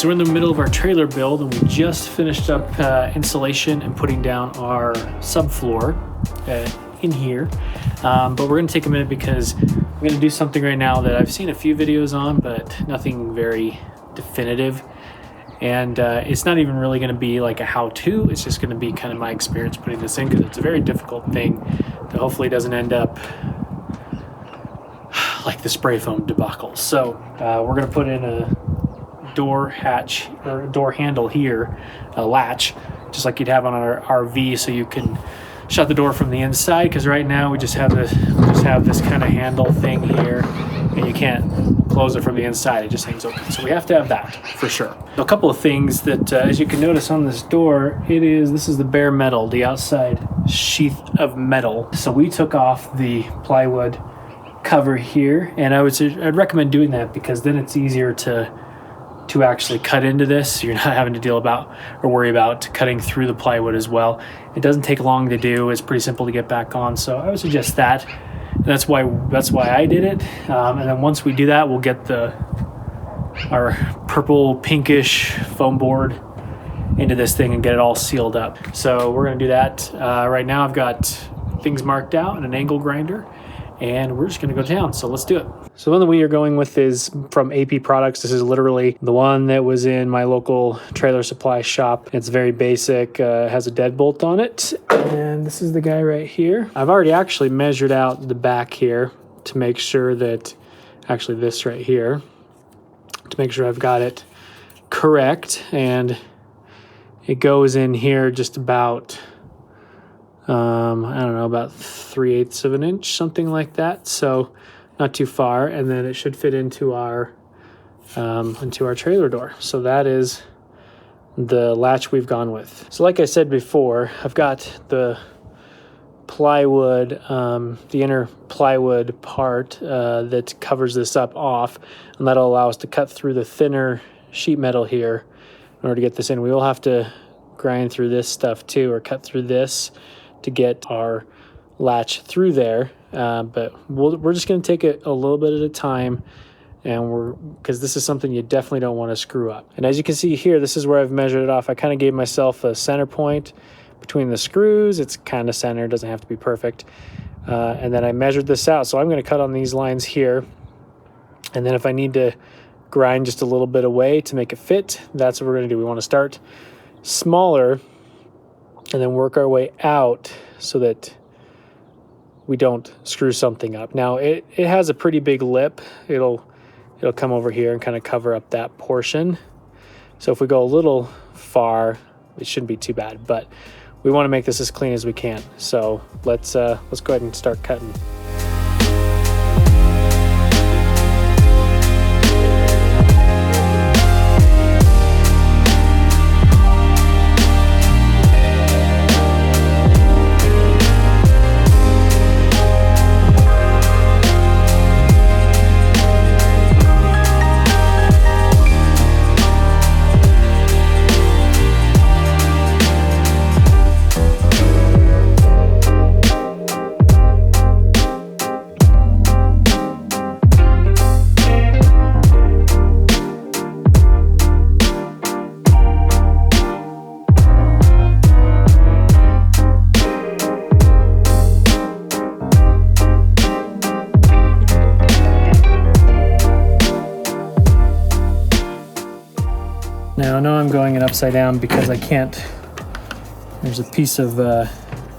So we're in the middle of our trailer build, and we just finished up insulation and putting down our subfloor in here. But we're gonna take a minute because we're gonna do something right now that I've seen a few videos on, but nothing very definitive. And it's not even really gonna be like a how-to, it's just gonna be kind of my experience putting this in, because it's a very difficult thing that hopefully doesn't end up like the spray foam debacle. So we're gonna put in a door hatch or door handle here, a latch, just like you'd have on our RV, so you can shut the door from the inside, because right now we just have this kind of handle thing here, and you can't close it from the inside, it just hangs open. So we have to have that for sure. A couple of things that as you can notice on this door, this is the bare metal, the outside sheath of metal. So we took off the plywood cover here, and I'd recommend doing that, because then it's easier to actually cut into this. You're not having to worry about cutting through the plywood as well. It doesn't take long to do. It's pretty simple to get back on. So I would suggest that. And that's why I did it. And then once we do that, we'll get our purple pinkish foam board into this thing and get it all sealed up. So we're gonna do that. Right now I've got things marked out and an angle grinder, and we're just gonna go down. So let's do it. So the one that we are going with is from AP Products. This is literally the one that was in my local trailer supply shop. It's very basic, has a deadbolt on it. And this is the guy right here. I've already actually measured out the back here to make sure that, actually this right here, to make sure I've got it correct. And it goes in here just about, I don't know, about 3/8 of an inch, something like that. So not too far, and then it should fit into our trailer door. So that is the latch we've gone with. So like I said before, I've got the plywood, the inner plywood part that covers this up off, and that'll allow us to cut through the thinner sheet metal here in order to get this in. We will have to grind through this stuff too, or cut through this to get our latch through there. But we're just going to take it a little bit at a time, and because this is something you definitely don't want to screw up. And as you can see here, this is where I've measured it off. I kind of gave myself a center point between the screws. It's kind of center, doesn't have to be perfect. And then I measured this out. So I'm going to cut on these lines here. And then if I need to grind just a little bit away to make it fit, that's what we're going to do. We want to start smaller and then work our way out so that we don't screw something up. Now it has a pretty big lip. It'll come over here and kind of cover up that portion. So if we go a little far, it shouldn't be too bad, but we want to make this as clean as we can. So let's go ahead and start cutting. Now I know I'm going it upside down because I can't, there's a piece of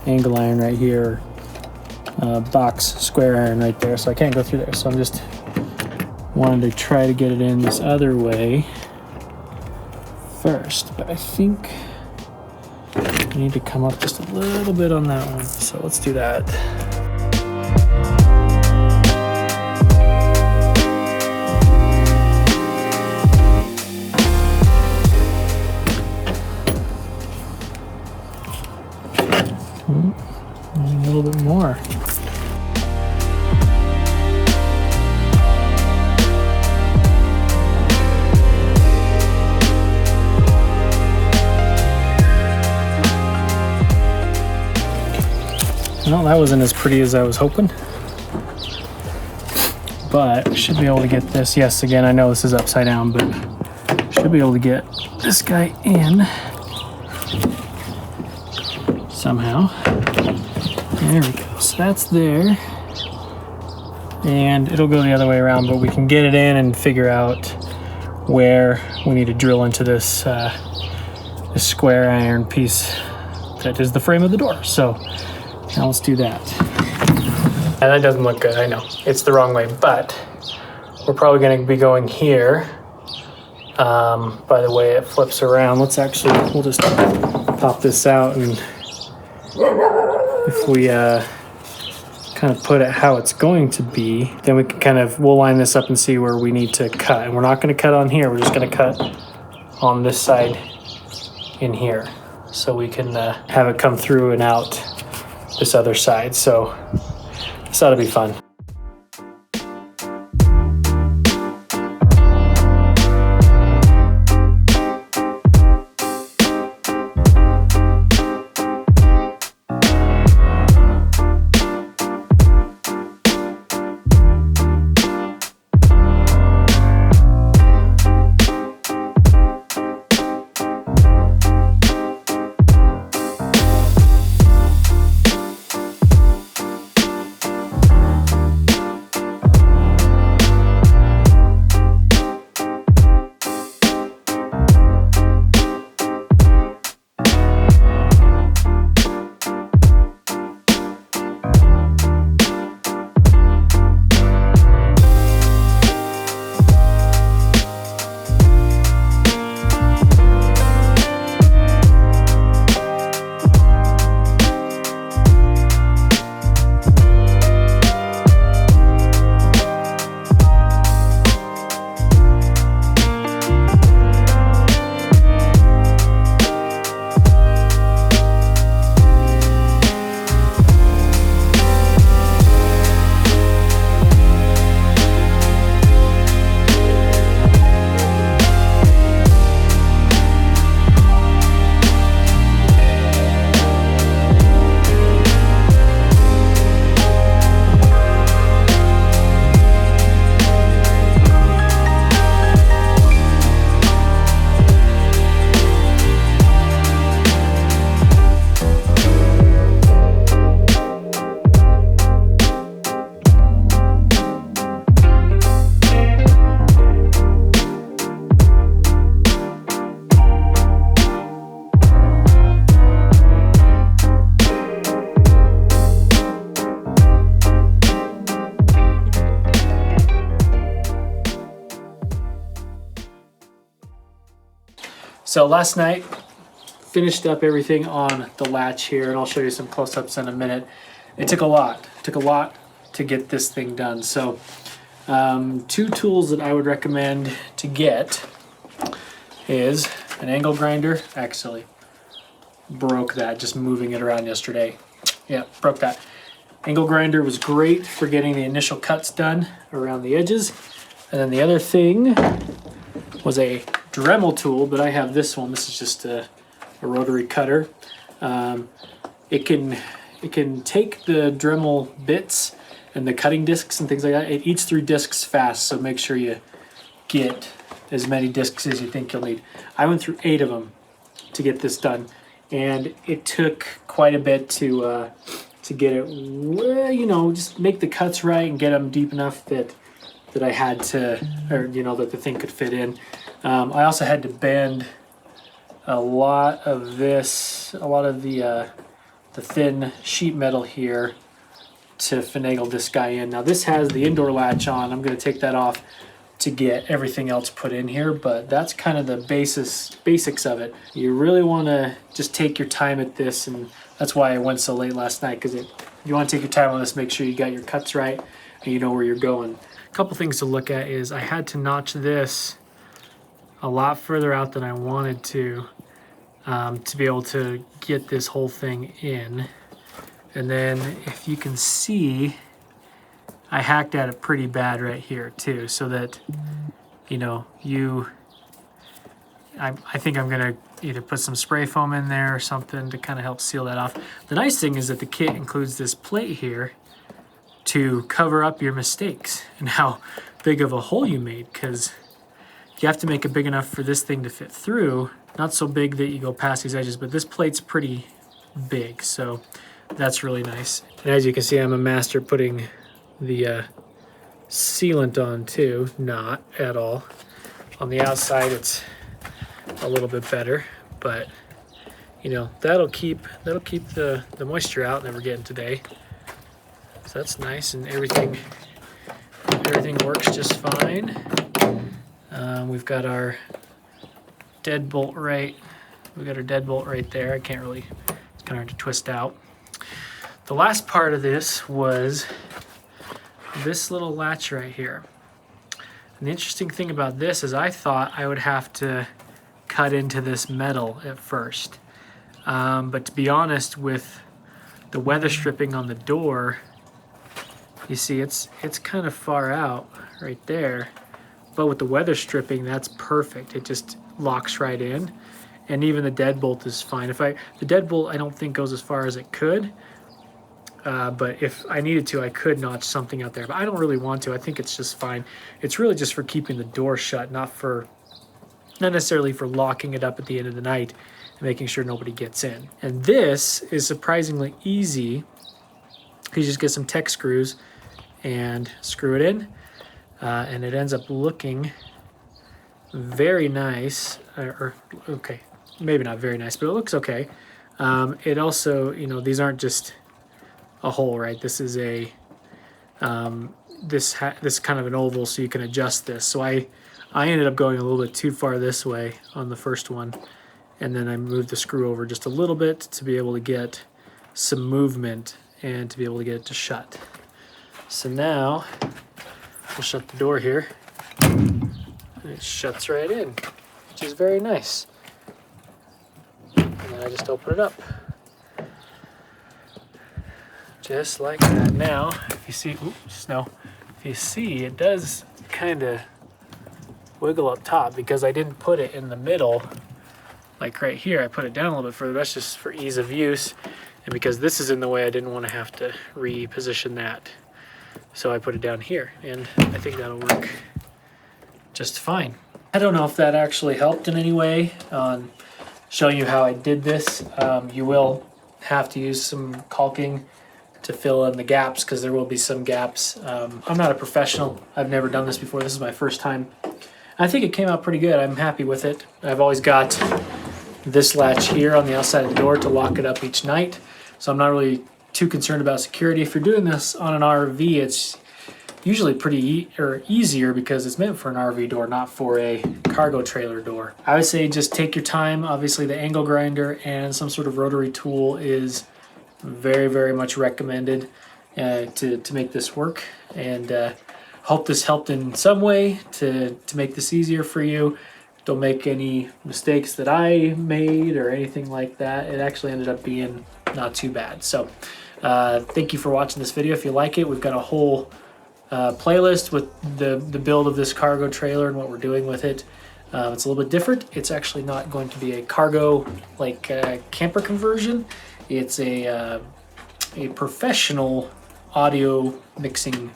angle iron right here, box square iron right there, so I can't go through there. So I'm just wanted to try to get it in this other way first, but I think I need to come up just a little bit on that one. So let's do that. A little bit more. Well, that wasn't as pretty as I was hoping, but I should be able to get this. Yes, again, I know this is upside down, but Should be able to get this guy in somehow. There we go. So that's there. And it'll go the other way around, but we can get it in and figure out where we need to drill into this, this square iron piece that is the frame of the door. So now let's do that. And that doesn't look good, I know. It's the wrong way, but we're probably gonna be going here. By the way it flips around, we'll just pop this out, and if we kind of put it how it's going to be, then we can we'll line this up and see where we need to cut. And we're not gonna cut on here, we're just gonna cut on this side in here. So we can have it come through and out this other side. So this ought to be fun. So last night, finished up everything on the latch here, and I'll show you some close-ups in a minute. It took a lot. It took a lot to get this thing done. So two tools that I would recommend to get is an angle grinder. Actually, broke that just moving it around yesterday. Yeah, broke that. Angle grinder was great for getting the initial cuts done around the edges. And then the other thing was a Dremel tool, but I have this one. This is just a rotary cutter. It can take the Dremel bits and the cutting discs and things like that. It eats through discs fast, so make sure you get as many discs as you think you'll need. I went through 8 of them to get this done, and it took quite a bit to get it, you know, just make the cuts right and get them deep enough that I had to, or you know, that the thing could fit in. I also had to bend a lot of the thin sheet metal here to finagle this guy in. Now this has the indoor latch on. I'm going to take that off to get everything else put in here, but that's kind of the basics of it. You really want to just take your time at this, and that's why I went so late last night, because you want to take your time on this, make sure you got your cuts right and you know where you're going. A couple things to look at is I had to notch this a lot further out than I wanted to be able to get this whole thing in. And then if you can see, I hacked at it pretty bad right here too, so that, you know, I think I'm gonna either put some spray foam in there or something to kind of help seal that off. The nice thing is that the kit includes this plate here to cover up your mistakes and how big of a hole you made, because you have to make it big enough for this thing to fit through. Not so big that you go past these edges, but this plate's pretty big, so that's really nice. And as you can see, I'm a master putting the sealant on too. Not at all. On the outside, it's a little bit better, but you know, that'll keep the moisture out that we're getting today. So that's nice, and everything works just fine. We've got our deadbolt right. We've got our deadbolt right there. I can't really. It's kind of hard to twist out. The last part of this was this little latch right here. And the interesting thing about this is I thought I would have to cut into this metal at first. But to be honest, with the weather stripping on the door, you see it's kind of far out right there. But with the weather stripping, that's perfect. It just locks right in. And even the deadbolt is fine. The deadbolt I don't think goes as far as it could. But if I needed to, I could notch something out there. But I don't really want to. I think it's just fine. It's really just for keeping the door shut, not necessarily for locking it up at the end of the night and making sure nobody gets in. And this is surprisingly easy. You just get some Tech screws and screw it in. And it ends up looking very nice. Okay, maybe not very nice, but it looks okay. It also, you know, these aren't just a hole, right? This is a this kind of an oval, so you can adjust this. So I ended up going a little bit too far this way on the first one, and then I moved the screw over just a little bit to be able to get some movement and to be able to get it to shut. So now we'll shut the door here, and it shuts right in, which is very nice. And then I just open it up. Just like that. Now, if you see, snow. If you see, it does kind of wiggle up top because I didn't put it in the middle, like right here. I put it down a little bit further. That's just for ease of use, and because this is in the way, I didn't want to have to reposition that. So I put it down here, and I think that'll work just fine. I don't know if that actually helped in any way on showing you how I did this. You will have to use some caulking to fill in the gaps because there will be some gaps. I'm not a professional. I've never done this before. This is my first time. I think it came out pretty good. I'm happy with it. I've always got this latch here on the outside of the door to lock it up each night. So I'm not really too concerned about security. If you're doing this on an RV, it's usually pretty easier because it's meant for an RV door, not for a cargo trailer door. I would say just take your time. Obviously the angle grinder and some sort of rotary tool is very, very much recommended to make this work, and hope this helped in some way to make this easier for you. Don't make any mistakes that I made or anything like that. It actually ended up being not too bad. So thank you for watching this video. If you like it, we've got a whole playlist with the build of this cargo trailer and what we're doing with it. It's a little bit different. It's actually not going to be a cargo like camper conversion. It's a professional audio mixing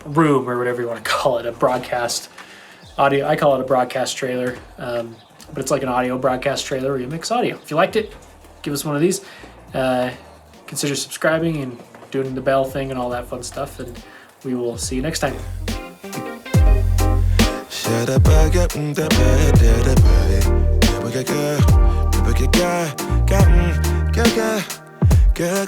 room, or whatever you want to call it, a broadcast audio. I call it a broadcast trailer, but it's like an audio broadcast trailer where you mix audio. If you liked it, give us one of these. Consider subscribing and doing the bell thing and all that fun stuff, and we will see you next time. Girl,